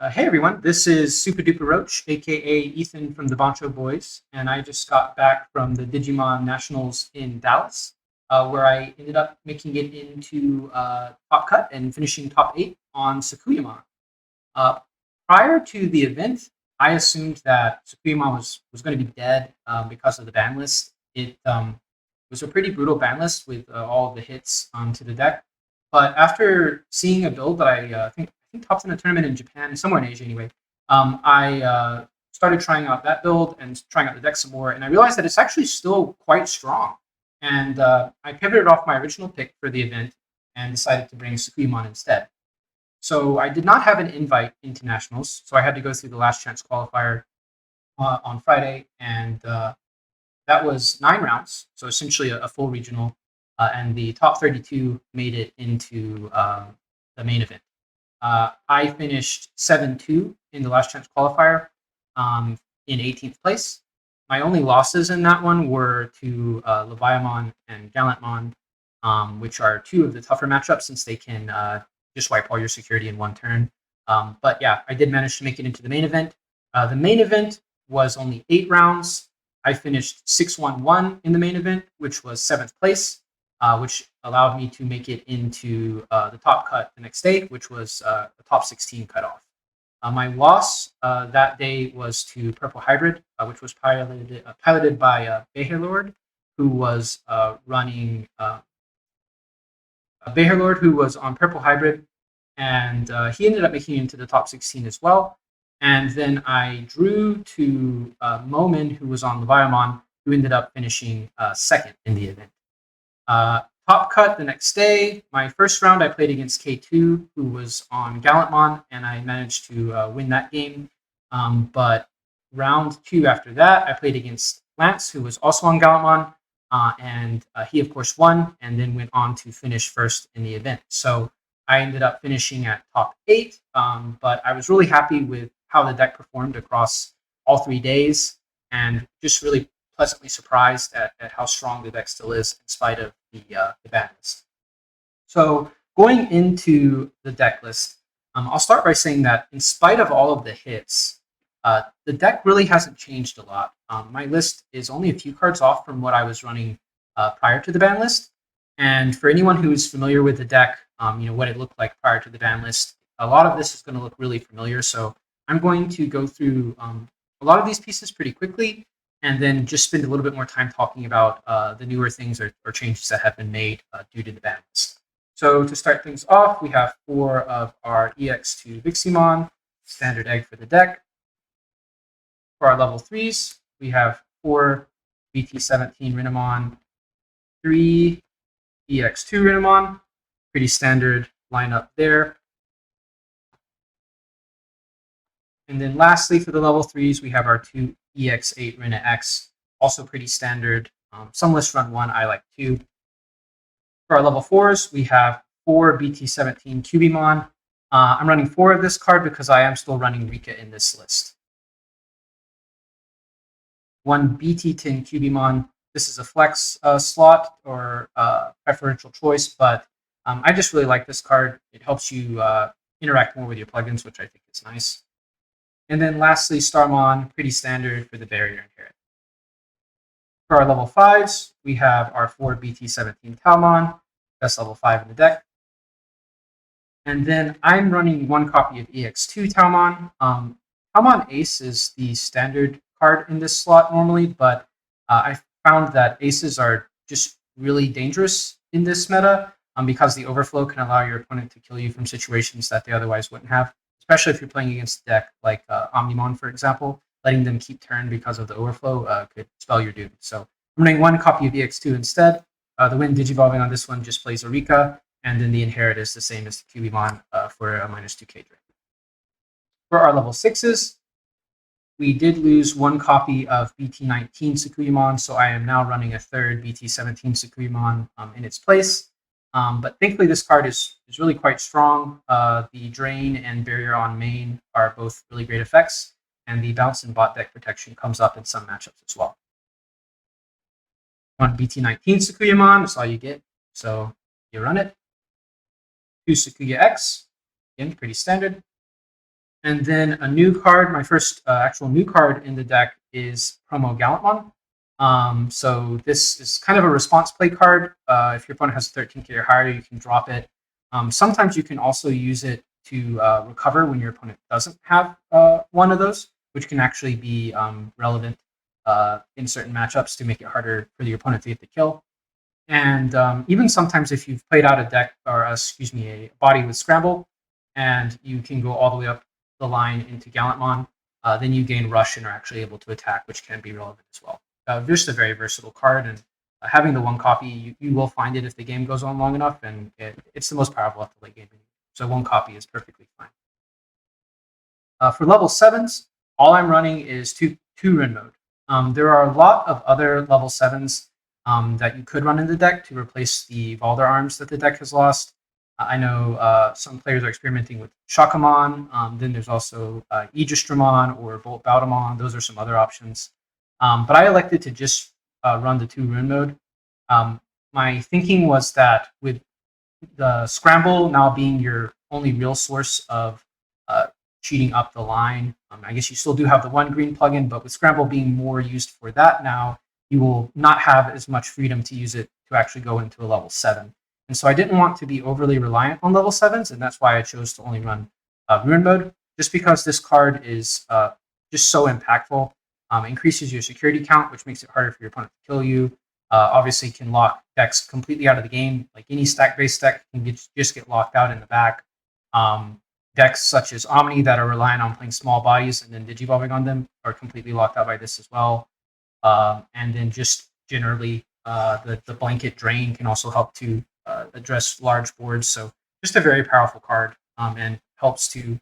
Hey everyone, this is Super Duper Roach, aka Ethan from the Bancho Boys, and I just got back from the Digimon Nationals in Dallas, where I ended up making it into top cut and finishing top 8 on Sakuyamon. Uh, Prior to the event, I assumed that Sakuyamon was going to be dead because of the ban list. It was a pretty brutal ban list with all of the hits to the deck. But after seeing a build that I think topped in a tournament in Japan, somewhere in Asia anyway, I started trying out that build and trying out the deck some more, and I realized that it's actually still quite strong. And I pivoted off my original pick for the event and decided to bring Sakuyamon instead. So I did not have an invite into nationals, so I had to go through the last chance qualifier on Friday, and that was 9 rounds, so essentially a full regional, and the top 32 made it into the main event. I finished 7-2 in the last chance qualifier in 18th place. My only losses in that one were to Leviamon and Gallantmon, which are two of the tougher matchups since they can just wipe all your security in one turn. But yeah, I did manage to make it into the main event. The main event was only 8 rounds. I finished 6-1-1 in the main event, which was 7th place, which allowed me to make it into the top cut the next day, which was the top 16 cutoff. My loss that day was to Purple Hybrid, which was piloted by Beher Lord, who was running Beher Lord, who was on Purple Hybrid, and he ended up making it into the top 16 as well. And then I drew to Momin, who was on Leviamon, who ended up finishing second in the event. Top cut the next day. My first round I played against K2, who was on Gallantmon, and I managed to win that game. But round 2 after that, I played against Lance, who was also on Gallantmon, and he, of course, won and then went on to finish first in the event. So I ended up finishing at top 8, but I was really happy with how the deck performed across all 3 days, and just really pleasantly surprised at how strong the deck still is in spite of the ban list. So going into the deck list, I'll start by saying that in spite of all of the hits, the deck really hasn't changed a lot. My list is only a few cards off from what I was running prior to the ban list. And for anyone who's familiar with the deck, what it looked like prior to the ban list, a lot of this is going to look really familiar. So I'm going to go through a lot of these pieces pretty quickly, and then just spend a little bit more time talking about the newer things or changes that have been made due to the ban list. So to start things off, we have 4 of our EX2 Viximon, standard egg for the deck. For our level 3s, we have 4 BT17 Renamon, 3 EX2 Renamon, pretty standard lineup there. And then lastly, for the level 3s, we have our 2 EX8 Rena X, also pretty standard. Some lists run 1, I like 2. For our level 4s, we have 4 BT17 Cubimon. I'm running 4 of this card because I am still running Rika in this list. 1 BT10 Cubimon. This is a flex slot or preferential choice, but I just really like this card. It helps you interact more with your plugins, which I think is nice. And then lastly, Starmon, pretty standard for the barrier inherit. For our level 5s, we have our 4 BT17 Talmon, best level 5 in the deck. And then I'm running 1 copy of EX2 Talmon. Talmon Ace is the standard card in this slot normally, but I found that aces are just really dangerous in this meta because the overflow can allow your opponent to kill you from situations that they otherwise wouldn't have, especially if you're playing against a deck like Omnimon, for example. Letting them keep turn because of the overflow could spell your doom. So I'm running 1 copy of EX2 instead. The Wind Digivolving on this one just plays Eureka, and then the Inherit is the same as the Cubimon for a -2 K drain. For our level 6s, we did lose 1 copy of BT19 Sakuyamon, so I am now running a 3rd BT17 Sakuyamon in its place. But thankfully, this card is really quite strong. The Drain and Barrier on main are both really great effects, and the Bounce and Bot deck protection comes up in some matchups as well. 1 BT19 Sakuyamon, that's all you get, so you run it. 2 Sakuya X, again, pretty standard. And then a new card, my first actual new card in the deck is Promo Gallantmon. So this is kind of a response play card. If your opponent has 13k or higher, you can drop it. Sometimes you can also use it to recover when your opponent doesn't have one of those, which can actually be relevant in certain matchups to make it harder for your opponent to get the kill. And even sometimes if you've played out a deck, or excuse me, a body with Scramble, and you can go all the way up the line into Gallantmon, then you gain Rush and are actually able to attack, which can be relevant as well. Just a very versatile card, and having the one copy, you will find it if the game goes on long enough, and it's the most powerful at the late game. So one copy is perfectly fine. For level 7s, all I'm running is two rune mode. There are a lot of other level 7s that you could run in the deck to replace the Valder arms that the deck has lost. I know some players are experimenting with Sakuyamon. Then there's also Aegis-Dramon or Bolt Baldamon. Those are some other options. But I elected to just run the 2 rune mode. My thinking was that with the Scramble now being your only real source of cheating up the line, I guess you still do have the 1 green plugin, but with Scramble being more used for that now, you will not have as much freedom to use it to actually go into a level 7. And so I didn't want to be overly reliant on level 7s, and that's why I chose to only run Rune Mode, just because this card is just so impactful. Increases your security count, which makes it harder for your opponent to kill you. Obviously, can lock decks completely out of the game. Like any stack-based deck can just get locked out in the back. Decks such as Omni that are relying on playing small bodies and then digivolving on them are completely locked out by this as well. And then just generally, the blanket drain can also help to address large boards. So just a very powerful card, and helps to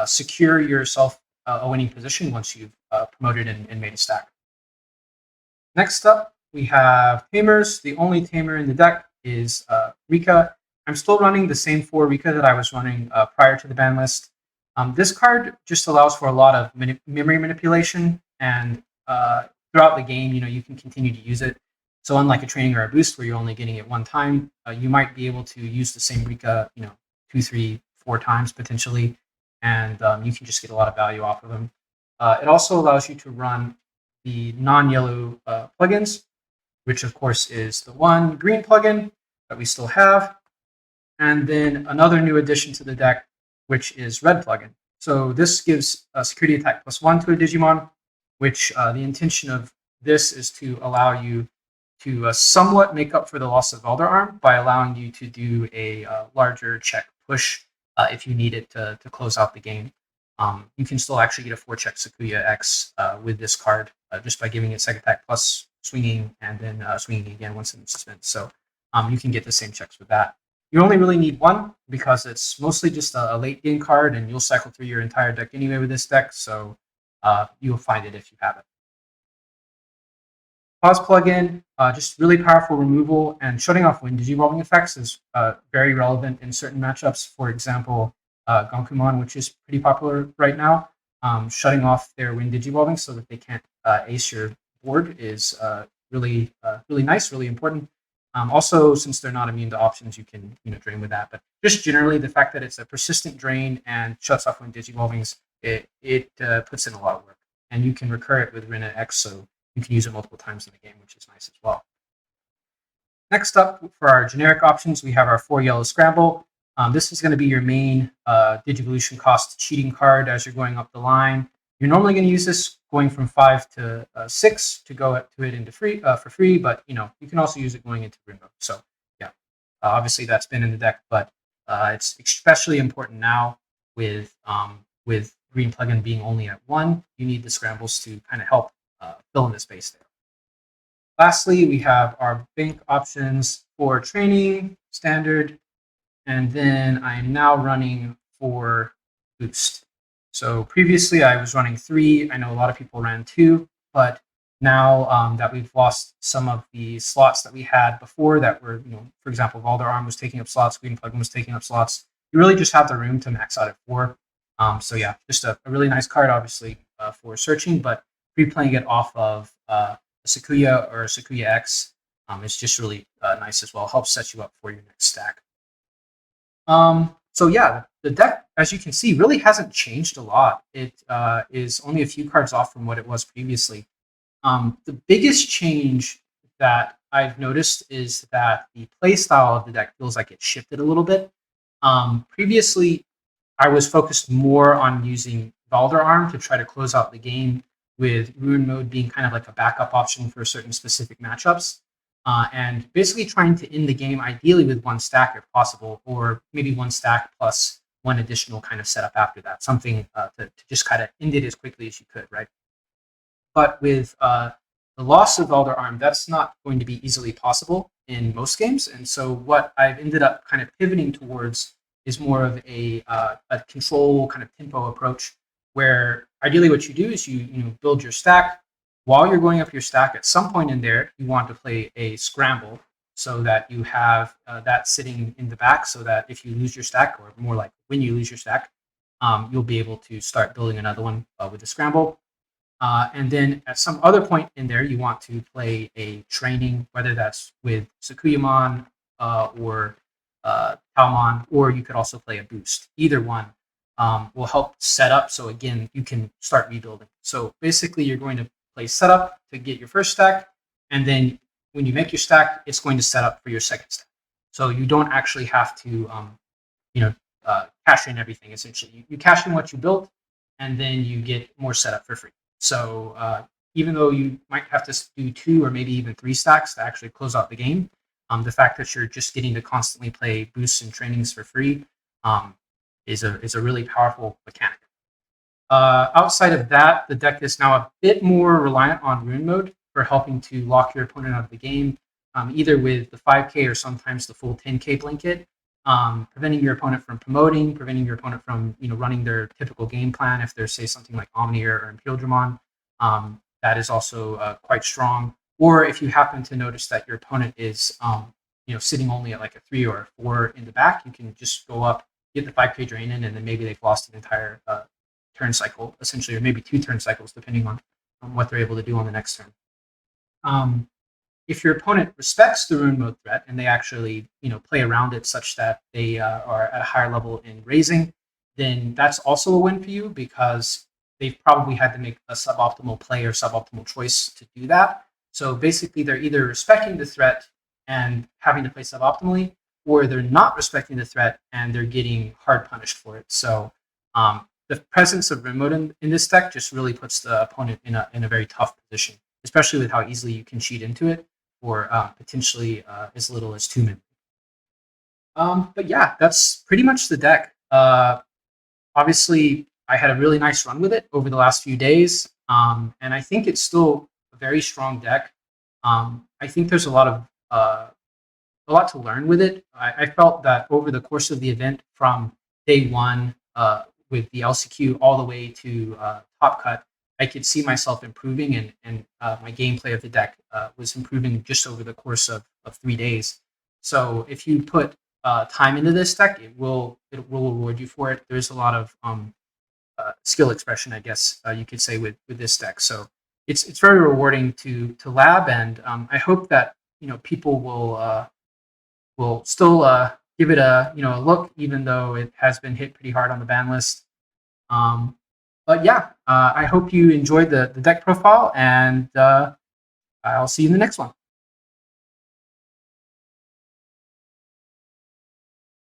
secure yourself a winning position once you've promoted and made a stack. Next up, we have Tamers. The only Tamer in the deck is Rika. I'm still running the same 4 Rika that I was running prior to the ban list. This card just allows for a lot of memory manipulation, and throughout the game, you can continue to use it. So unlike a training or a boost where you're only getting it one time, you might be able to use the same Rika, 2, 3, 4 times potentially, and you can just get a lot of value off of them. It also allows you to run the non-yellow plugins, which of course is the 1 green plugin that we still have, and then another new addition to the deck, which is red plugin. So this gives a security attack +1 to a Digimon, which the intention of this is to allow you to somewhat make up for the loss of Elder Arm by allowing you to do a larger check push if you need it to close out the game. You can still actually get a 4-check Sakuya X with this card just by giving it second attack plus swinging and then swinging again once in suspense. So you can get the same checks with that. You only really need 1 because it's mostly just a late game card, and you'll cycle through your entire deck anyway with this deck, so you'll find it if you have it. Pause plugin, just really powerful removal, and shutting off wind digivolving effects is very relevant in certain matchups. For example, Gonkumon, which is pretty popular right now, shutting off their wind digivolving so that they can't ace your board is really nice, really important. Also, since they're not immune to options, you can drain with that. But just generally, the fact that it's a persistent drain and shuts off when digivolvings, it puts in a lot of work, and you can recur it with Rena X, so you can use it multiple times in the game, which is nice as well. Next up, for our generic options, we have our 4 yellow Scramble. This is going to be your main Digivolution cost cheating card as you're going up the line. You're normally going to use this going from 5 to 6 to go to it into free for free, but you can also use it going into Rainbow. So yeah, obviously that's been in the deck, but it's especially important now with green plugin being only at 1. You need the scrambles to kind of help fill in the space there. Lastly, we have our bank options for training, standard, and then I'm now running for boost. So previously I was running 3. I know a lot of people ran 2, but now that we've lost some of the slots that we had before that were, for example, Valder Arm was taking up slots, Green Plugin was taking up slots, you really just have the room to max out at 4. So yeah, just a really nice card, obviously, for searching, but replaying it off of a Sakuya or a Sakuya X is just really nice as well. Helps set you up for your next stack. So yeah, the deck, as you can see, really hasn't changed a lot. It is only a few cards off from what it was previously. The biggest change that I've noticed is that the play style of the deck feels like it shifted a little bit. Previously, I was focused more on using Balder Arm to try to close out the game, with Ruin Mode being kind of like a backup option for certain specific matchups. And basically trying to end the game ideally with one stack if possible, or maybe one stack plus one additional kind of setup after that, something to just kind of end it as quickly as you could, right? But with the loss of Elder Arm, that's not going to be easily possible in most games. And so what I've ended up kind of pivoting towards is more of a control kind of tempo approach, where ideally what you do is you build your stack. While you're going up your stack, at some point in there, you want to play a scramble so that you have that sitting in the back, so that if you lose your stack, or more like when you lose your stack, you'll be able to start building another one with the scramble. And then at some other point in there, you want to play a training, whether that's with Sakuyamon or Talmon, or you could also play a boost. Either one will help set up. So again, you can start rebuilding. So basically, you're going to play setup to get your first stack, and then when you make your stack, it's going to set up for your second stack. So you don't actually have to, cash in everything. Essentially, you cash in what you built, and then you get more setup for free. So even though you might have to do two or maybe even three stacks to actually close out the game, the fact that you're just getting to constantly play boosts and trainings for free is a really powerful mechanic. Outside of that, the deck is now a bit more reliant on Rune Mode for helping to lock your opponent out of the game, either with the 5K or sometimes the full 10K blanket, preventing your opponent from promoting, preventing your opponent from running their typical game plan. If there's, say, something like Omnier or Imperial Dramon, that is also quite strong. Or if you happen to notice that your opponent is sitting only at like a 3 or a 4 in the back, you can just go up, get the 5K drain in, and then maybe they've lost an entire turn cycle, essentially, or maybe 2 turn cycles, depending on what they're able to do on the next turn. If your opponent respects the Rune Mode threat and they actually play around it such that they are at a higher level in raising, then that's also a win for you, because they've probably had to make a suboptimal play or suboptimal choice to do that. So basically, they're either respecting the threat and having to play suboptimally, or they're not respecting the threat and they're getting hard punished for it. So the presence of Rune Mode in this deck just really puts the opponent in a very tough position, especially with how easily you can cheat into it, or potentially as little as 2 minutes. But yeah, that's pretty much the deck. Obviously, I had a really nice run with it over the last few days, and I think it's still a very strong deck. I think there's a lot to learn with it. I felt that over the course of the event, from day one with the LCQ all the way to Top Cut, I could see myself improving, and my gameplay of the deck was improving just over the course of 3 days. So if you put time into this deck, it will reward you for it. There's a lot of skill expression, I guess you could say, with this deck. So it's very rewarding to lab, and I hope that people will still give it a look, even though it has been hit pretty hard on the ban list. But yeah, I hope you enjoyed the deck profile, and I'll see you in the next one.